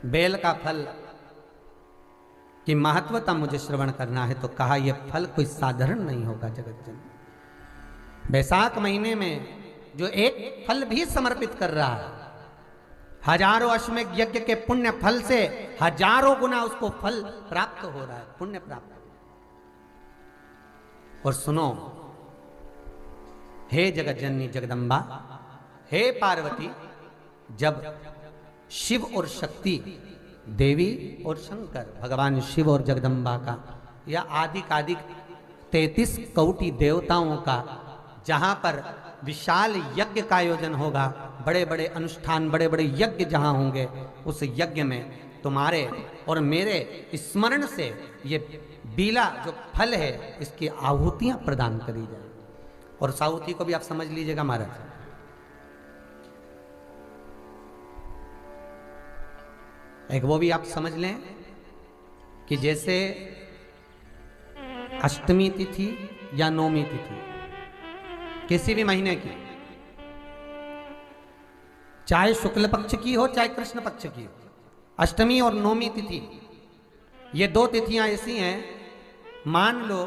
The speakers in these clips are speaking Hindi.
बेल का फल की महत्वता मुझे श्रवण करना है, तो कहा यह फल कोई साधारण नहीं होगा जगत जननी। बैसाख महीने में जो एक फल भी समर्पित कर रहा है, हजारों अश्वमेध यज्ञ के पुण्य फल से हजारों गुना उसको फल प्राप्त हो रहा है, पुण्य प्राप्त। और सुनो, हे जगत जननी जगदम्बा, हे पार्वती, जब शिव और शक्ति, देवी और शंकर, भगवान शिव और जगदम्बा का या आदिकादिक 33 कोटि देवताओं का जहां पर विशाल यज्ञ का आयोजन होगा, बड़े बड़े अनुष्ठान, बड़े बड़े यज्ञ जहां होंगे, उस यज्ञ में तुम्हारे और मेरे स्मरण से ये बीला जो फल है इसकी आहुतियां प्रदान करी जाए। और साहुति को भी आप समझ लीजिएगा महाराज, एक वो भी आप समझ लें कि जैसे अष्टमी तिथि या नौमी तिथि किसी भी महीने की, चाहे शुक्ल पक्ष की हो चाहे कृष्ण पक्ष की हो, अष्टमी और नौमी तिथि ये दो तिथियां ऐसी हैं, मान लो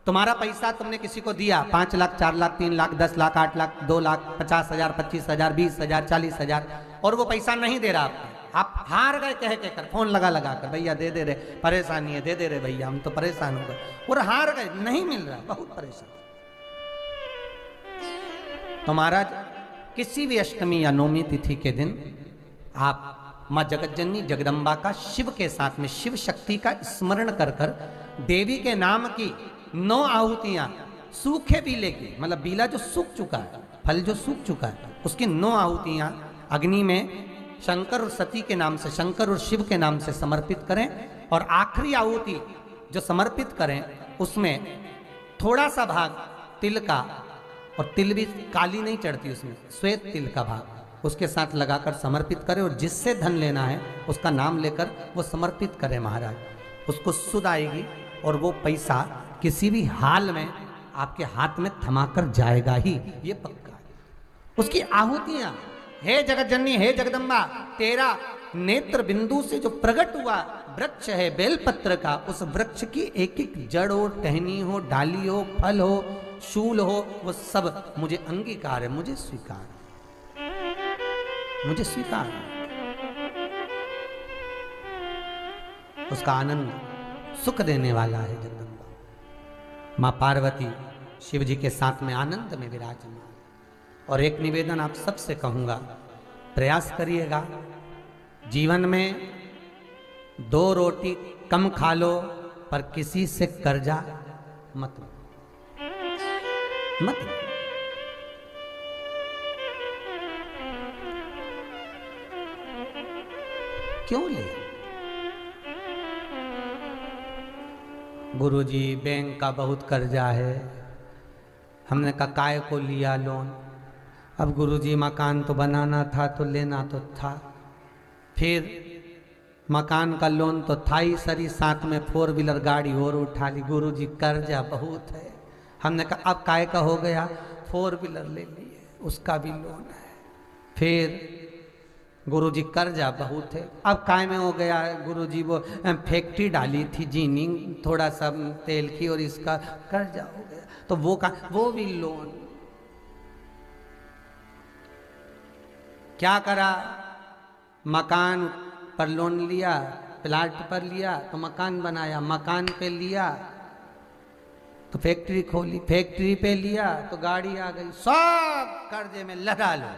तुम्हारा पैसा तुमने किसी को दिया 5 लाख 4 लाख 3 लाख 10 लाख 8 लाख 2 लाख 50,000 25,000 20,000 40,000 और वो पैसा नहीं दे रहा आपको, आप हार गए कह के कर, फोन लगा लगा कर, भैया दे दे रहे, परेशानी है, दे दे रहे भैया, हम तो परेशान हो गए, और हार गए, नहीं मिल रहा, बहुत परेशान। तो महाराज किसी भी अष्टमी या नौमी तिथि के दिन आप मां जगत जननी जगदम्बा का शिव के साथ में, शिव शक्ति का स्मरण कर कर देवी के नाम की 9 आहुतियां, सूखे बीले की, मतलब बीला जो सूख चुका है, फल जो सूख चुका है, उसकी 9 आहुतियां अग्नि में शंकर और सती के नाम से, शंकर और शिव के नाम से समर्पित करें। और आखिरी आहुति जो समर्पित करें उसमें थोड़ा सा भाग तिल का, और तिल भी काली नहीं चढ़ती उसमें, श्वेत तिल का भाग उसके साथ लगाकर समर्पित करें, और जिससे धन लेना है उसका नाम लेकर वो समर्पित करें महाराज, उसको सुध आएगी और वो पैसा किसी भी हाल में आपके हाथ में थमाकर जाएगा ही, ये पक्का है। उसकी आहुतियां, हे जगत जननी, हे जगदम्बा, तेरा नेत्र बिंदु से जो प्रकट हुआ वृक्ष है बेलपत्र का, उस वृक्ष की एक एक जड़ हो, टहनी हो, डाली हो, फल हो, शूल हो, वो सब मुझे अंगीकार है, मुझे स्वीकार, मुझे स्वीकार। उसका आनंद सुख देने वाला है जगदम्बा। मां पार्वती शिव जी के साथ में आनंद में विराजमान। और एक निवेदन आप सबसे कहूंगा, प्रयास करिएगा जीवन में 2 रोटी कम खा लो पर किसी से कर्जा मत लो, मत लो। क्यों ले? गुरुजी बैंक का बहुत कर्जा है, हमने कहा काय को लिया लोन, अब गुरुजी मकान तो बनाना था तो लेना तो था, फिर मकान का लोन तो था ही सरी, साथ में 4 व्हीलर गाड़ी और उठा ली, गुरुजी कर्जा बहुत है। हमने कहा अब काय का हो गया, 4 व्हीलर ले लिए, उसका भी लोन है, फिर गुरुजी कर्जा बहुत है, अब काय में हो गया, गुरुजी वो फैक्ट्री डाली थी जीनिंग थोड़ा सा तेल की और इसका कर्जा हो गया, तो वो भी लोन। क्या करा, मकान पर लोन लिया, प्लाट पर लिया तो मकान बनाया, मकान पे लिया तो फैक्ट्री खोली, फैक्ट्री पे लिया तो गाड़ी आ गई, सब कर्जे में लगा लो।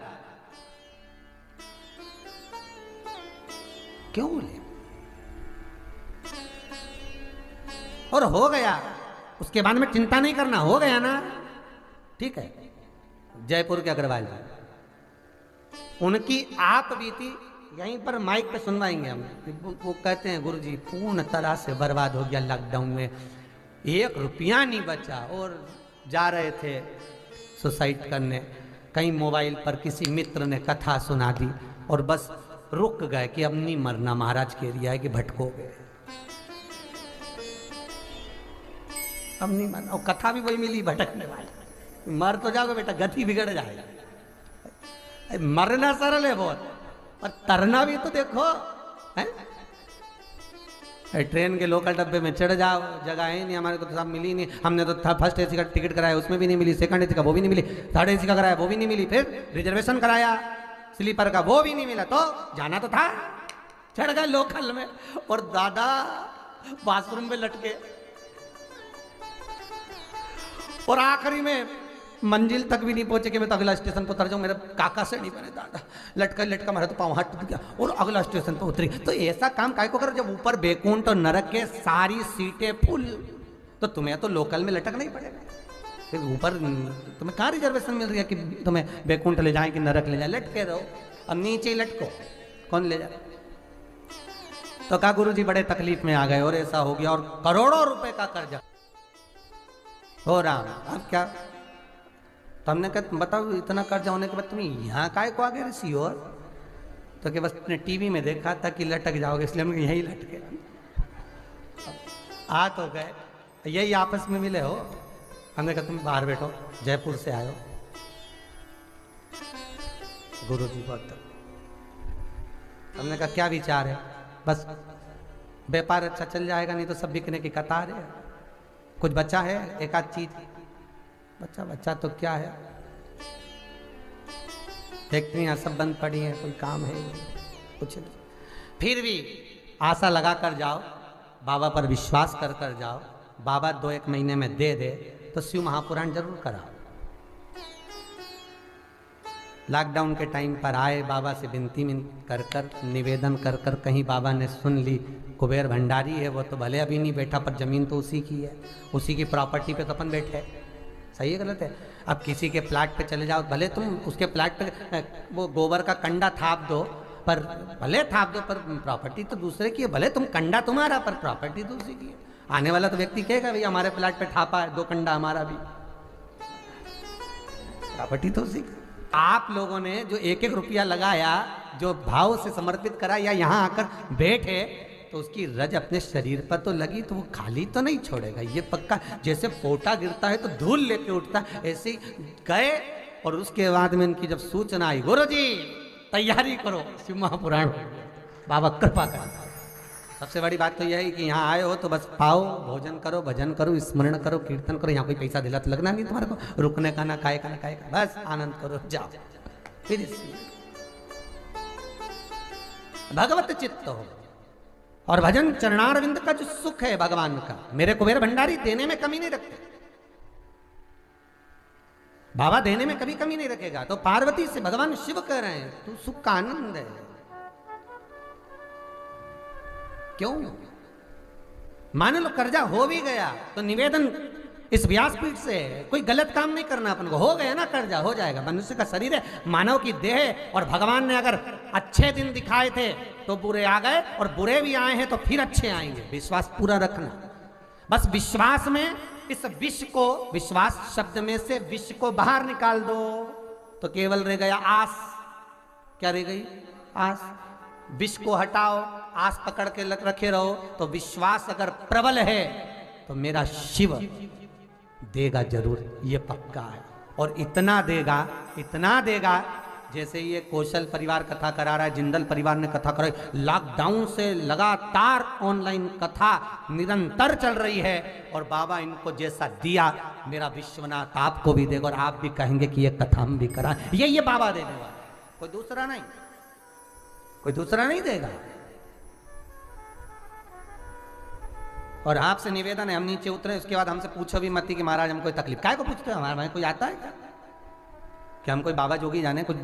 क्यों ले? और हो गया, उसके बाद में चिंता नहीं करना, हो गया ना, ठीक है। जयपुर के अग्रवाल जी, उनकी आप बीती यहीं पर माइक पे सुनवाएंगे हम। वो कहते हैं गुरुजी पूर्ण तरह से बर्बाद हो गया लॉकडाउन में, 1 रुपया नहीं बचा, और जा रहे थे सुसाइड करने, कहीं मोबाइल पर किसी मित्र ने कथा सुना दी और बस रुक गए कि अब नहीं मरना, महाराज कह दिया है कि भटकोगे, अब नहीं मरना। और कथा भी वही मिली, भटकने वाली, मर तो जाओगे बेटा, गति बिगड़ जाएगा। मरना सरल है बहुत, और तरना भी तो देखो, है? ट्रेन के लोकल डब्बे में चढ़ जाओ, जगह है नहीं, हमारे को तो सब मिली नहीं। हमने तो फर्स्ट एसी का टिकट कराया, उसमें भी नहीं मिली। सेकंड एसी का वो भी नहीं मिली। थर्ड एसी का कराया, वो भी नहीं मिली। फिर रिजर्वेशन कराया स्लीपर का, वो भी नहीं मिला। तो जाना तो था, चढ़ गए लोकल में, और दादा बाथरूम में लटके, और आखिरी में मंजिल तक भी नहीं पहुंचे कि मैं तो अगला स्टेशन पर उतर जाऊं। मेरे काका से नहीं बने, दादा लटका लटका मारा तो पाँव हाथ टूट गया और अगला स्टेशन पर उतरी। तो ऐसा काम काय को करो, जब ऊपर बैकुंठ और नरक के सारी सीटें फुल, तो तुम्हें तो लोकल में लटकना ही पड़ेगा। फिर ऊपर तुम्हें कहाँ रिजर्वेशन मिल रही है कि तुम्हें बैकुंठ ले जाए कि नरक ले जाए? लटके रहो, अब नीचे ही लटको, कौन ले जाए? तो कहा गुरुजी बड़े तकलीफ में आ गए और ऐसा हो गया, और करोड़ों रुपए का कर्जा हो रहा। अब क्या? तो हमने कहा बताओ, इतना कर्जा होने के बाद तुम यहाँ काय को आ गए ऋषि? और तो कि बस तुमने टीवी में देखा था कि लटक जाओगे, इसलिए हम यही लटके। आ तो गए, यही आपस में मिले हो। हमने कहा तुम बाहर बैठो, जयपुर से आयो। गुरु जी बहुत, हमने कहा क्या विचार है? बस व्यापार अच्छा चल जाएगा, नहीं तो सब बिकने की कतार है। कुछ बचा है एक आध चीज? बच्चा तो क्या है, फैक्ट्रियां सब बंद पड़ी हैं, कोई काम है कुछ नहीं। फिर भी आशा लगा कर जाओ, बाबा पर विश्वास कर कर जाओ। बाबा 2-1 महीने में दे दे तो शिव महापुराण जरूर कराओ। लॉकडाउन के टाइम पर आए, बाबा से विनती कर कर, निवेदन कर कर, कहीं बाबा ने सुन ली। कुबेर भंडारी है वो, तो भले अभी नहीं बैठा, पर जमीन तो उसी की है, उसी की प्रॉपर्टी पे तो अपन बैठे। सही है गलत है? अब किसी के प्लाट पे चले जाओ, भले तुम उसके प्लाट पे वो गोबर का कंडा थाप दो, पर भले थाप दो, पर प्रॉपर्टी तो दूसरे की है। भले तुम कंडा तुम्हारा, पर प्रॉपर्टी तो उसी की है। आने वाला तो व्यक्ति कहेगा भैया हमारे प्लाट पे थापा है, 2 कंडा हमारा भी, प्रॉपर्टी तो उसी की। आप लोगों ने जो 1-1 रुपया लगाया, जो भाव से समर्पित करा, या यहाँ आकर बैठे, तो उसकी रज अपने शरीर पर तो लगी, तो वो खाली तो नहीं छोड़ेगा, ये पक्का। जैसे पोटा गिरता है तो धूल लेके उठता है, ऐसे ही गए। और उसके बाद में इनकी जब सूचना आई, गुरुजी तैयारी करो, शिव महापुराण बाबा कृपा कर। सबसे बड़ी बात तो यह है कि यहाँ आए हो तो बस पाओ, भोजन करो, भजन करो, स्मरण करो, कीर्तन करो। यहाँ कोई पैसा दिला तो लगना नहीं तुम्हारे को, रुकने का ना खाए का ना खाए का, बस आनंद करो, जाओ। फिर भगवत चित्त हो, और भजन चरणारविंद का जो सुख है भगवान का, मेरे कुबेर भंडारी देने में कमी नहीं रखते। बाबा देने में कभी कमी नहीं रखेगा। तो पार्वती से भगवान शिव कह रहे हैं तू सुख का आनंद है। क्यों? मान लो कर्जा हो भी गया तो निवेदन इस व्यासपीठ से, कोई गलत काम नहीं करना अपन को। हो गया ना कर्जा, हो जाएगा। मनुष्य का शरीर है, मानव की देह है, और भगवान ने अगर अच्छे दिन दिखाए थे तो बुरे आ गए, और बुरे भी आए हैं तो फिर अच्छे आएंगे। विश्वास पूरा रखना, बस विश्वास में इस विष को, विश्वास शब्द में से विष को बाहर निकाल दो तो केवल रह गया आस। क्या रह गई? आस। विष को हटाओ, आस पकड़ के रखे रहो। तो विश्वास अगर प्रबल है तो मेरा शिव देगा जरूर, ये पक्का है। और इतना देगा, इतना देगा, जैसे ये कौशल परिवार कथा करा रहा है, जिंदल परिवार ने कथा कराई, लॉकडाउन से लगातार ऑनलाइन कथा निरंतर चल रही है। और बाबा इनको जैसा दिया, मेरा विश्वनाथ आपको भी देगा, और आप भी कहेंगे कि ये कथा हम भी करा। ये बाबा देने वाला, कोई दूसरा नहीं, कोई दूसरा नहीं देगा। और आपसे निवेदन है, हम नीचे उतरे, उसके बाद हमसे पूछो भी मत कि महाराज हम कोई तकलीफ, काय को पूछते हो? हमारे भाई कोई आता है क्या हम कोई बाबा जोगी जाने कुछ?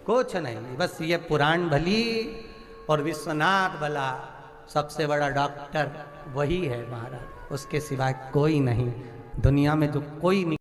कुछ नहीं, बस ये पुराण भली और विश्वनाथ भला, सबसे बड़ा डॉक्टर वही है महाराज, उसके सिवाय कोई नहीं दुनिया में, जो कोई नहीं।